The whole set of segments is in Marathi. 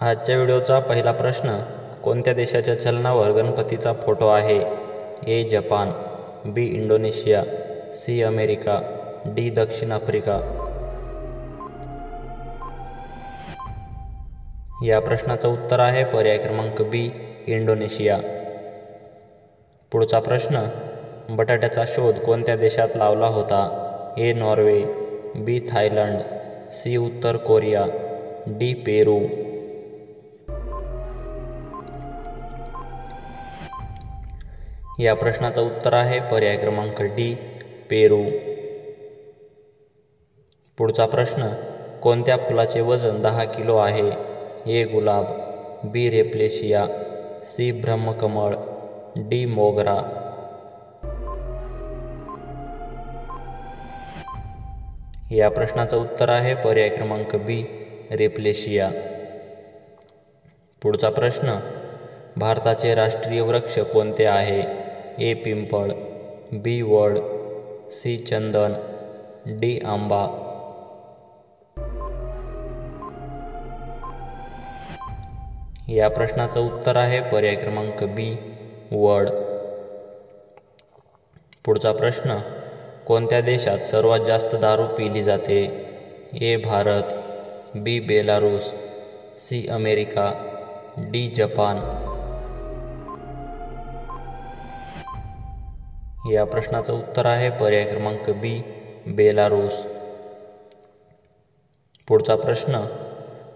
आजच्या व्हिडिओचा पहिला प्रश्न, कोणत्या देशाच्या चलनावर गणपतीचा फोटो आहे? A. Japan, B. Indonesia, C. America, D. दक्षिण आफ्रिका. या प्रश्नाचं उत्तर आहे पर्याय क्रमांक बी. इंडोनेशिया. पुढचा प्रश्न, बटाट्याचा शोध कोणत्या देशात लावला होता? A. Norway, B. Thailand, C. उत्तर कोरिया, डी. पेरू. या प्रश्नाचं उत्तर आहे पर्याय क्रमांक डी. पेरू. पुढचा प्रश्न, कोणत्या फुलाचे वजन 10 किलो आहे? ए. गुलाब, बी. रेप्लेशिया, सी. ब्रह्मकमळ, डी. मोगरा. या प्रश्नाचं उत्तर आहे पर्याय क्रमांक बी. रेप्लेशिया. पुढचा प्रश्न, भारताचे राष्ट्रीय वृक्ष कोणते आहे? ए. पिंपळ, बी. वड, सी. चंदन, डी. आंबा. या प्रश्नाचं उत्तर आहे पर्याय क्रमांक बी. वड. पुढचा प्रश्न, कोणत्या देशात सर्वात जास्त दारू पिली जाते? A. Bharat, B. Belarus, C. America, D. Japan. या प्रश्नाचं उत्तर आहे पर्याय क्रमांक बी. बेलारूस. पुढचा प्रश्न,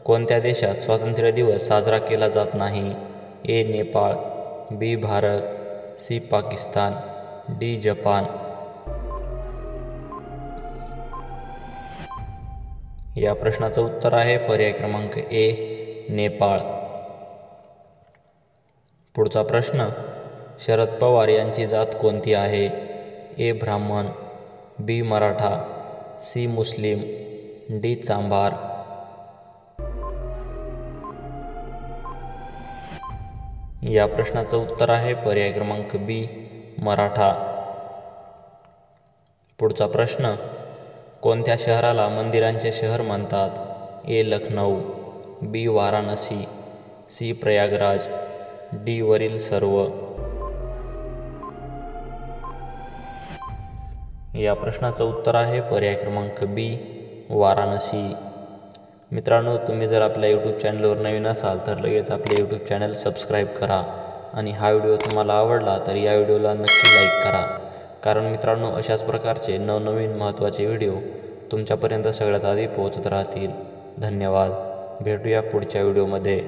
कोणत्या देशात स्वातंत्र्य दिवस साजरा केला जात नाही? A. Nepal, B. Bharat, C. Pakistan, D. Japan. या प्रश्नाचं उत्तर आहे पर्याय क्रमांक ए. नेपाळ. पुढचा प्रश्न, शरद पवार यांची जात कोणती आहे? ए. ब्राह्मण, बी. मराठा, सी. मुस्लिम, डी. चांभार. या प्रश्नाचं उत्तर आहे पर्याय क्रमांक बी. मराठा. पुढचा प्रश्न, कोणत्या शहराला मंदिरांचे शहर म्हणतात? ए. लखनौ, बी. वाराणसी, सी. प्रयागराज, डी. वरील सर्व. या प्रश्नाचं उत्तर आहे पर्याय क्रमांक बी. वाराणसी. मित्रांनो, तुम्ही जर आपल्या यूट्यूब चॅनलवर नवीन असाल तर लगेच आपले यूट्यूब चॅनल सबस्क्राईब करा आणि हा व्हिडिओ तुम्हाला आवडला तर या व्हिडिओला नक्की लाईक करा, कारण मित्रांनो अशाच प्रकारचे नवनवीन महत्त्वाचे व्हिडिओ तुमच्यापर्यंत सगळ्यात आधी पोहोचत राहतील. धन्यवाद. भेटूया पुढच्या व्हिडिओमध्ये.